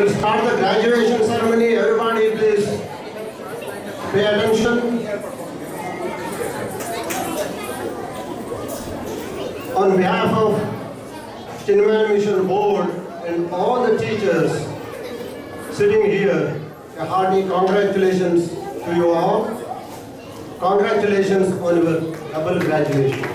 We'll start the graduation ceremony. Everybody please pay attention. On behalf of Chinmaya Mission Board and all the teachers sitting here, a hearty congratulations to you all. Congratulations on your double graduation.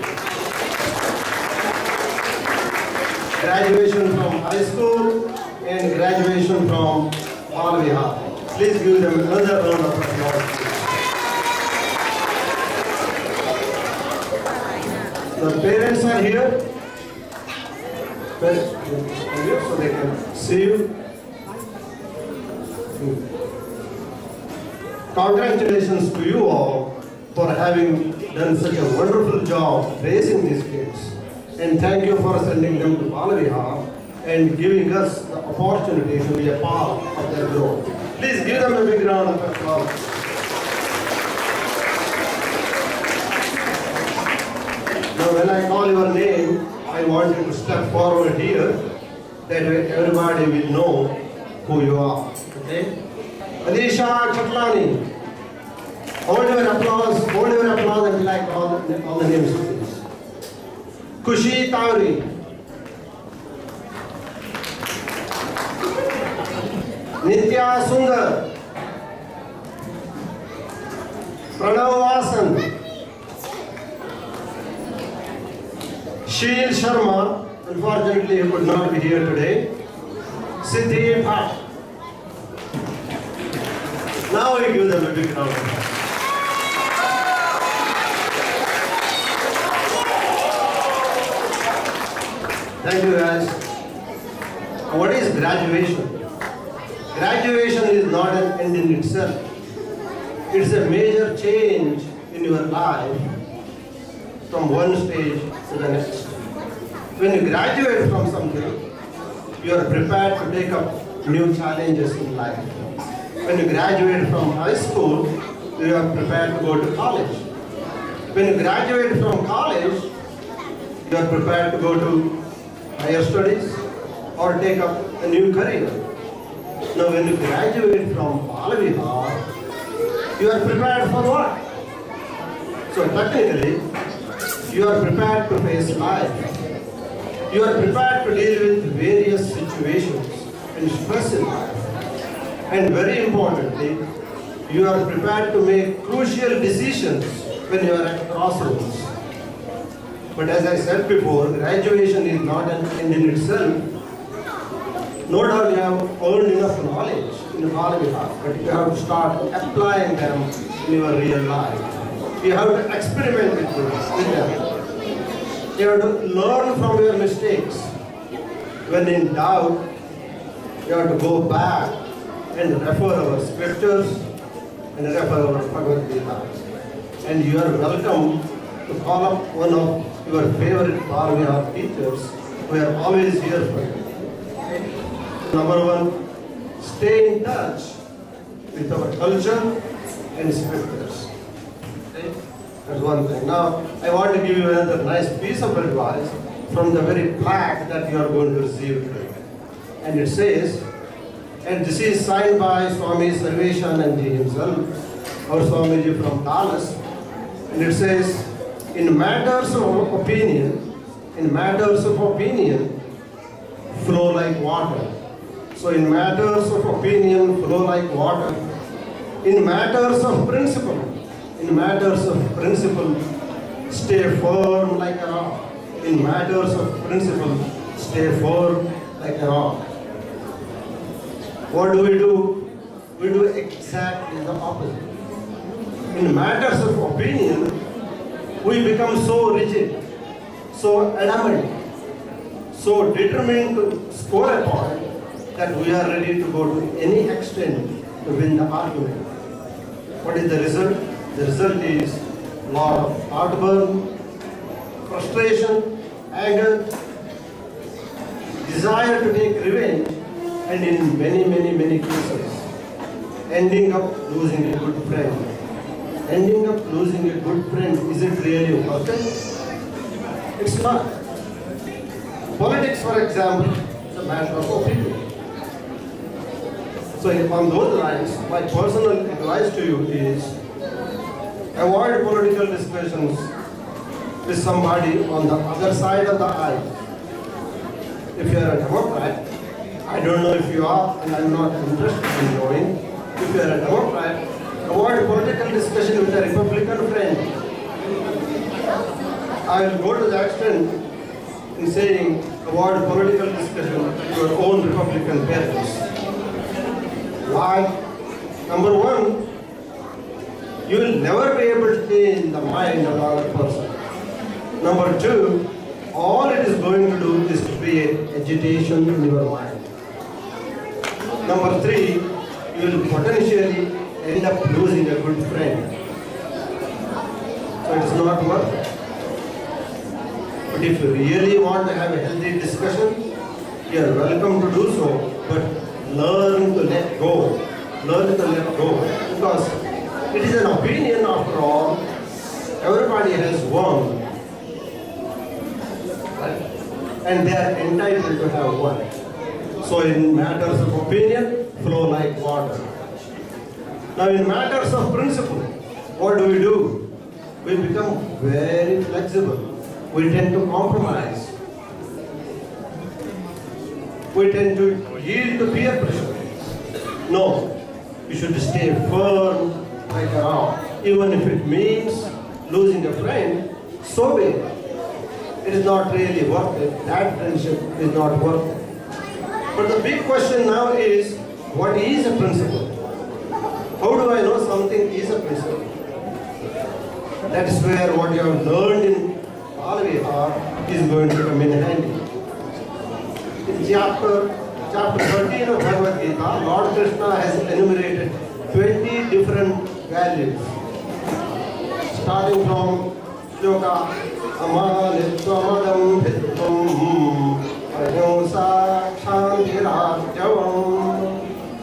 Graduation from high school and graduation from Balavihar. Please give them another round of applause. The parents are here, so they can see you. Congratulations to you all for having done such a wonderful job raising these kids. And thank you for sending them to Balavihar and giving us the opportunity to be a part of their growth. Please give them a big round of applause. Now when I call your name, I want you to step forward here, that way everybody will know who you are. Okay? Alisha Chatlani. Hold your applause until I call all the names please. Kushi Tauri. Nitya Sundar. Pranav Vasan. Sheel Sharma, unfortunately he could not be here today. Siddhi Bhatt. Now we give them a big round of applause. Thank you guys. What is graduation? Graduation is not an end in itself. It's a major change in your life from one stage to the next. When you graduate from something, you are prepared to take up new challenges in life. When you graduate from high school, you are prepared to go to college. When you graduate from college, you are prepared to go to higher studies or take up a new career. Now when you graduate from Balavihar, you are prepared for what? So technically, you are prepared to face life. You are prepared to deal with various situations and stress in life. And very importantly, you are prepared to make crucial decisions when you are at crossroads. But as I said before, graduation is not an end in itself. No doubt you have earned enough knowledge in Balavihar, but you have to start applying them in your real life. You have to experiment with them. You have to learn from your mistakes. When in doubt, you have to go back and refer our scriptures and refer our Bhagavad Gita. And you are welcome to call up one of your favorite Balavihar teachers who are always here for you. Number one, stay in touch with our culture and scriptures. Okay? That's one thing. Now, I want to give you another nice piece of advice from the very plaque that you are going to receive today. And it says, and this is signed by Swami Sarveshananji himself, our Swamiji from Dallas. And it says, in matters of opinion, flow like water. So in matters of opinion, flow like water. In matters of principle, stay firm like a rock. In matters of principle, stay firm like a rock. What do? We do exactly the opposite. In matters of opinion, we become so rigid, so adamant, so determined to score a point that we are ready to go to any extent to win the argument. What is the result? The result is a lot of heartburn, frustration, anger, desire to take revenge, and in many cases, ending up losing a good friend. Ending up losing a good friend, is it really worth it? It's not. Politics, for example, is a matter of opinion. So on those lines, my personal advice to you is avoid political discussions with somebody on the other side of the aisle. If you are a Democrat, I don't know if you are, and I'm not interested in knowing. If you are a Democrat, avoid political discussion with a Republican friend. I will go to the extent in saying avoid political discussion with your own Republican parents. Why? Number one, you will never be able to change the mind of another person. Number two, all it is going to do is to create agitation in your mind. Number three, you will potentially end up losing a good friend. So it is not worth it. But if you really want to have a healthy discussion, you are welcome to do so, but learn to let go. Learn to let go. Because it is an opinion after all. Everybody has one. Right? And they are entitled to have one. So in matters of opinion, flow like water. Now in matters of principle, what do? We become very flexible. We tend to compromise. We tend to yield to peer pressure. No, you should stay firm like a rock. Even if it means losing a friend, so be it. It is not really worth it. That friendship is not worth it. But the big question now is, what is a principle? How do I know something is a principle? That is where what you have learned in Balavihar is going to come in handy. In chapter 13 of Bhagavad Gita, Lord Krishna has enumerated 20 different values. Starting from Shloka, Amanitvamadam Bhitvam, Ahimsa Kshantirajyavam,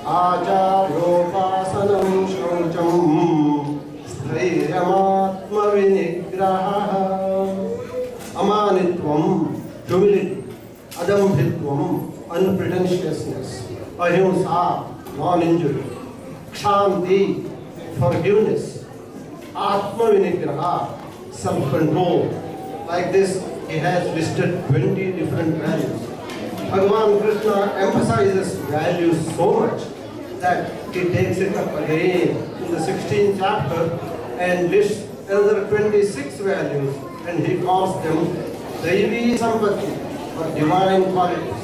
Acharyopasanam Shaucham, Sthairyamaatma Vinigraha. Amanitvam, humility. Adambhitvam, unpretentiousness. Ahimsa, non-injury. Kshanti, forgiveness. Atma Vinigraha, self-control. Like this, he has listed 20 different values. Bhagavan Krishna emphasizes values so much that he takes it up again in the 16th chapter and lists another 26 values, and he calls them Daivi Sampatti, or divine qualities.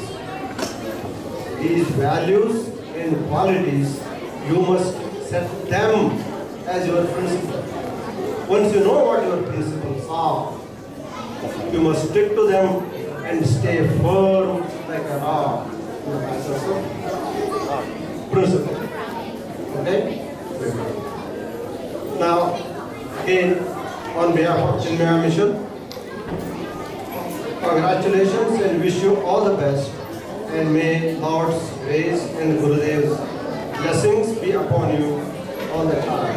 These values and qualities, you must set them as your principle. Once you know what your principles are, you must stick to them and stay firm like a rock in the process of principle. Okay? Now, again, on behalf of Chinmaya Mission, congratulations and wish you all the best, and may Lord's grace and Gurudev's blessings be upon you all the time.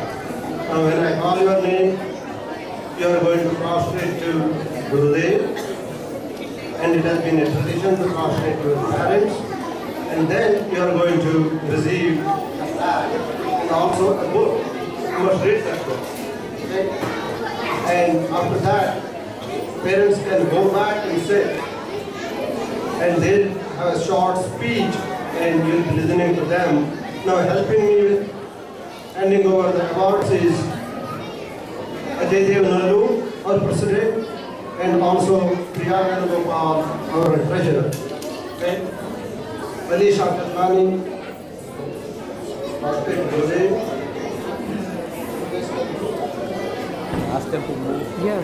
Now when I call your name, you are going to prostrate to Gurudev, and it has been a tradition to prostrate to your parents, and then you are going to receive a flag and also a book. You must read that book. Okay? And after that, parents can go back and sit, and they'll have a short speech, and you'll be listening to them. Now helping me with handing over the awards is Ajay Nalu, our president, and also Priya Gopal, our treasurer. Okay? Alisha Katlani, Dr. Gurudev. Ask them to move here.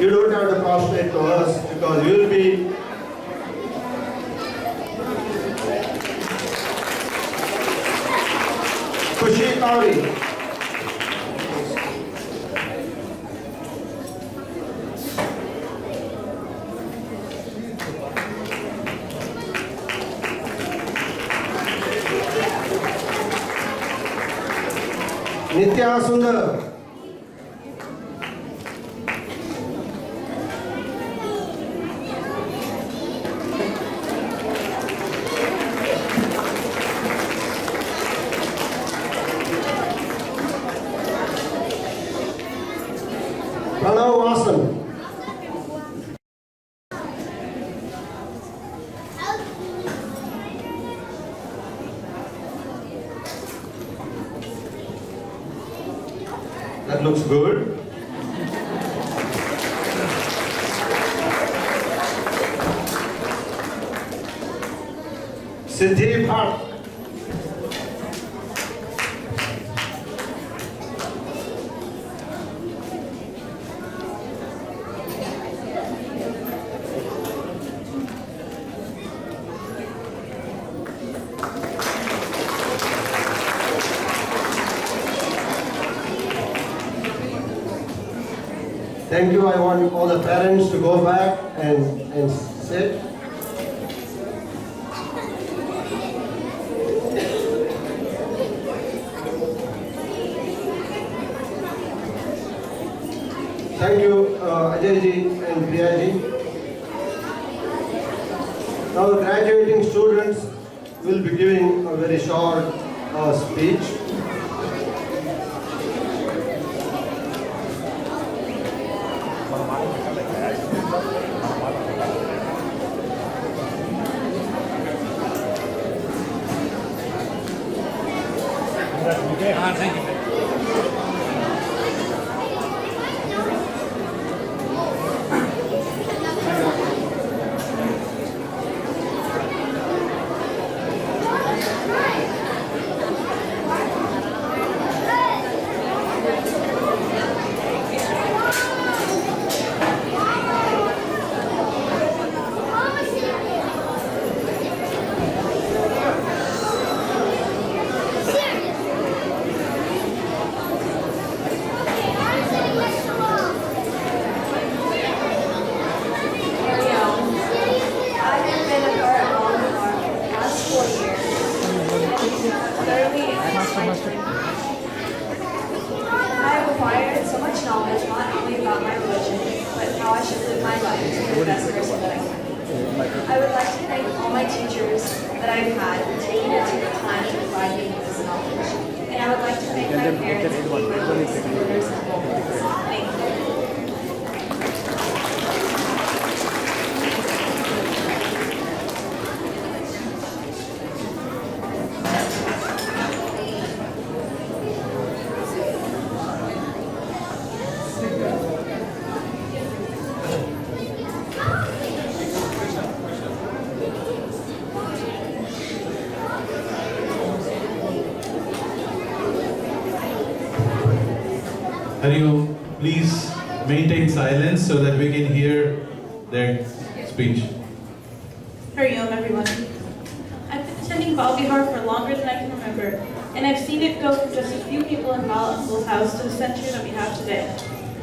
You don't have to prostrate to us because you will be Kushi Kauri. Nitya Sundar. Pranav Vasan. That looks good. Siddhi Bhatt. Thank you. I want all the parents to go back and sit. Thank you, Ajay ji and Priya ji. Now the graduating students will be giving a very short speech. Thank you. I have acquired so much knowledge not only about my religion, but how I should live my life to be the best person that I can be. I would like to thank all my teachers that I've had for taking the time to provide me with this knowledge. And I would like to thank my parents for being my supporters and role models. Thank you. Can you please maintain silence so that we can hear their speech? Hurry up, everyone. I've been attending Balavihar for longer than I can remember, and I've seen it go from just a few people in Bala Uncle's house to the center that we have today.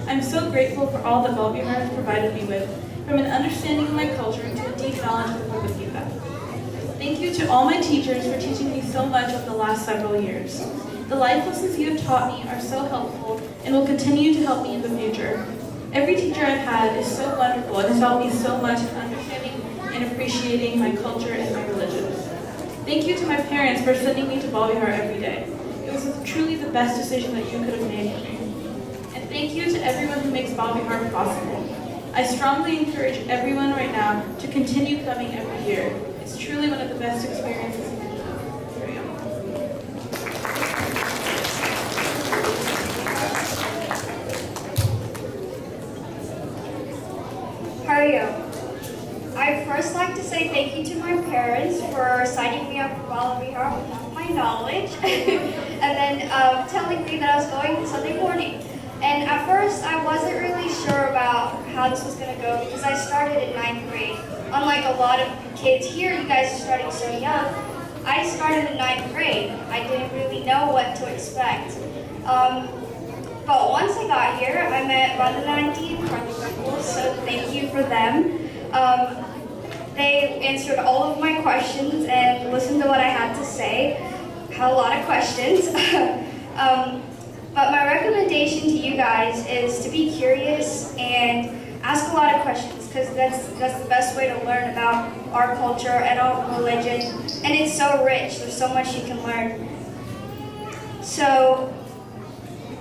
I'm so grateful for all that Balavihar has provided me with, from an understanding of my culture to a deep knowledge of the Balavihar. Thank you to all my teachers for teaching me so much over the last several years. The life lessons you have taught me are so helpful and will continue to help me in the future. Every teacher I've had is so wonderful and has helped me so much in understanding and appreciating my culture and my religion. Thank you to my parents for sending me to Balavihar every day. It was truly the best decision that you could have made for me. And thank you to everyone who makes Balavihar possible. I strongly encourage everyone right now to continue coming every year. It's truly one of the best experiences. I'd first like to say thank you to my parents for signing me up for Balavihar without my knowledge, and then telling me that I was going Sunday morning. And at first, I wasn't really sure about how this was going to go because I started in 9th grade. Unlike a lot of kids here, you guys are starting so young. I started in 9th grade. I didn't really know what to expect. But once I got here, I met Rhonda and Dean from the schools, so thank you for them. They answered all of my questions and listened to what I had to say. Had a lot of questions. But But my recommendation to you guys is to be curious and ask a lot of questions, because that's the best way to learn about our culture and our religion. And it's so rich. There's so much you can learn. So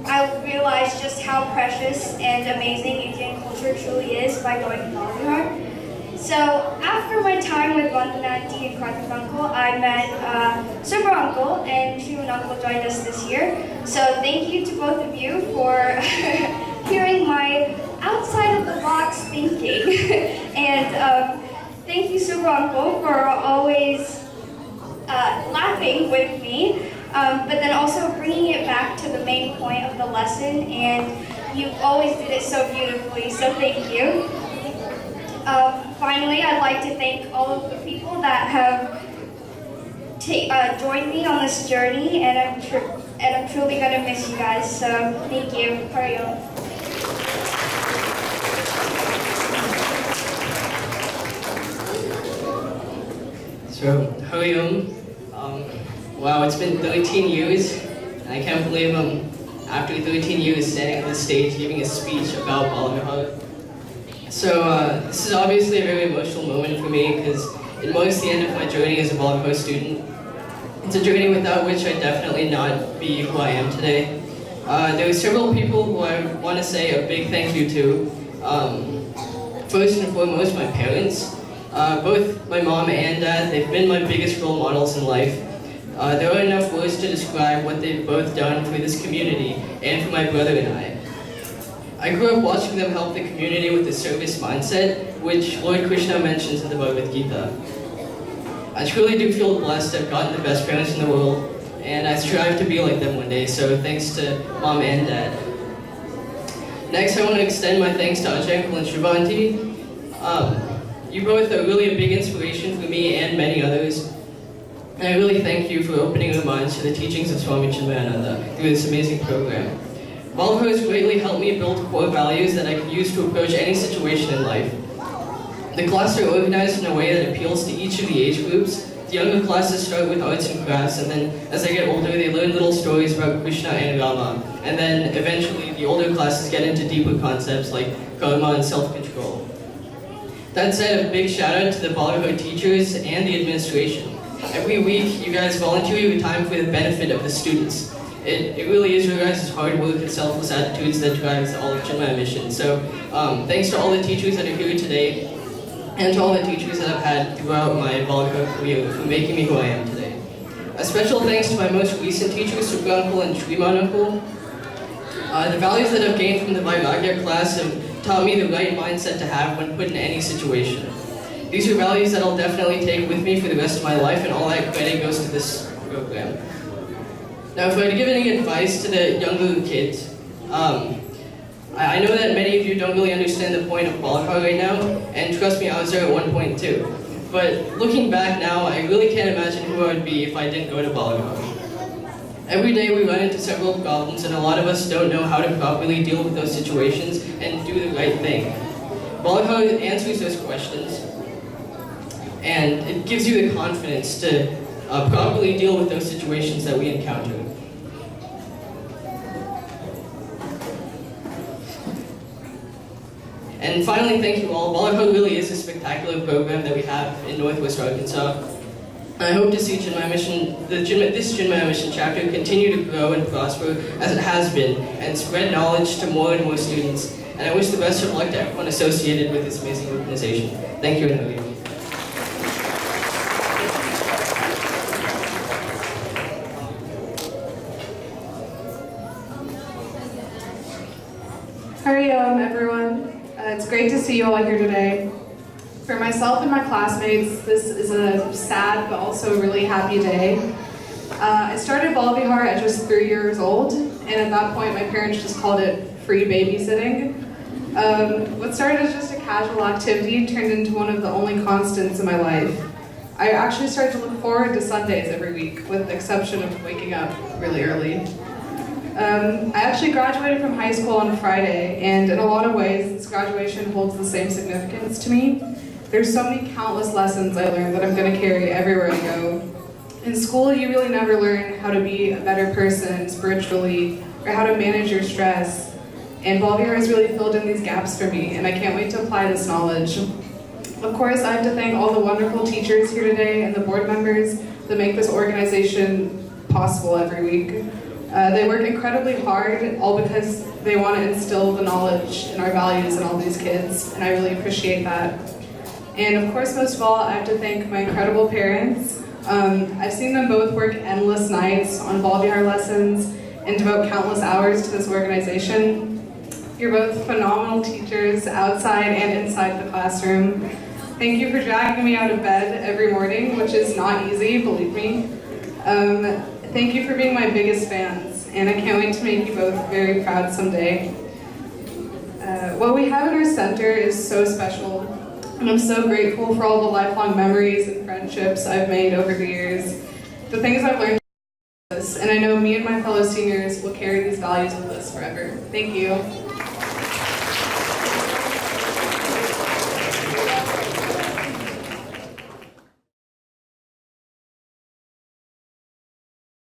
I realized just how precious and amazing Indian culture truly is by going to Balavihar. So after my time with Vandana Auntie and Karthik Uncle, I met Super Uncle, and Shriman Uncle joined us this year. So thank you to both of you for hearing my outside of the box thinking. And thank you, Super Uncle, for always laughing with me, but then also bringing it back to the main point of the lesson. And you always did it so beautifully, so thank you. Finally, I'd like to thank all of the people that have joined me on this journey, and I'm truly gonna miss you guys. So thank you. Hurry up. So, Hariom, wow, it's been 13 years, and I can't believe I'm, after 13 years, standing on the stage giving a speech about Balavihar. So, this is obviously a very emotional moment for me, because it marks the end of my journey as a Balavihar student. It's a journey without which I'd definitely not be who I am today. There are several people who I want to say a big thank you to. First and foremost, my parents. Both my mom and dad, they've been my biggest role models in life. There are enough words to describe what they've both done for this community and for my brother and I. I grew up watching them help the community with the service mindset, which Lord Krishna mentions in the Bhagavad Gita. I truly do feel blessed to have gotten the best parents in the world, and I strive to be like them one day, so thanks to Mom and Dad. Next, I want to extend my thanks to Ajay Uncle and Shrivanti. You both are really a big inspiration for me and many others. And I really thank you for opening your minds to the teachings of Swami Chinmaya through this amazing program. Balavihar has greatly helped me build core values that I can use to approach any situation in life. The classes are organized in a way that appeals to each of the age groups. The younger classes start with arts and crafts, and then as they get older, they learn little stories about Krishna and Rama. And then eventually, the older classes get into deeper concepts like karma and self-control. That said, a big shout out to the Balavihar teachers and the administration. Every week, you guys volunteer your time for the benefit of the students. It really is your guys' hard work and selfless attitudes that drives all of Chinmaya mission. So thanks to all the teachers that are here today, and to all the teachers that I've had throughout my Balavihar career for making me who I am today. A special thanks to my most recent teachers, Super Uncle and Shriman Uncle. The values that I've gained from the Vairagya class have taught me the right mindset to have when put in any situation. These are values that I'll definitely take with me for the rest of my life, and all that credit goes to this program. Now, if I were to give any advice to the younger kids, I know that many of you don't really understand the point of Balavihar right now, and trust me, I was there at one point too. But looking back now, I really can't imagine who I would be if I didn't go to Balavihar. Every day we run into several problems, and a lot of us don't know how to properly deal with those situations and do the right thing. Balavihar answers those questions, and it gives you the confidence to properly deal with those situations that we encounter. And finally, thank you all. Balavihar really is a spectacular program that we have in Northwest Arkansas. I hope to see this Chinmaya mission chapter continue to grow and prosper as it has been, and spread knowledge to more and more students. And I wish the best of luck to everyone associated with this amazing organization. Thank you, and Hari Om. Hari Om, everyone. It's great to see you all here today. For myself and my classmates, this is a sad but also really happy day. I started Balavihar at just 3 years old, and at that point my parents just called it free babysitting. What started as just a casual activity turned into one of the only constants in my life. I actually started to look forward to Sundays every week, with the exception of waking up really early. I actually graduated from high school on Friday, and in a lot of ways, this graduation holds the same significance to me. There's so many countless lessons I learned that I'm going to carry everywhere I go. In school, you really never learn how to be a better person spiritually or how to manage your stress. And Balavihar has really filled in these gaps for me, and I can't wait to apply this knowledge. Of course, I have to thank all the wonderful teachers here today and the board members that make this organization possible every week. They work incredibly hard, all because they want to instill the knowledge and our values in all these kids, and I really appreciate that. And of course, most of all, I have to thank my incredible parents. I've seen them both work endless nights on Balavihar lessons and devote countless hours to this organization. You're both phenomenal teachers outside and inside the classroom. Thank you for dragging me out of bed every morning, which is not easy, believe me. Thank you for being my biggest fans, and I can't wait to make you both very proud someday. What we have in our center is so special, and I'm so grateful for all the lifelong memories and friendships I've made over the years, the things I've learned from this, and I know me and my fellow seniors will carry these values with us forever. Thank you.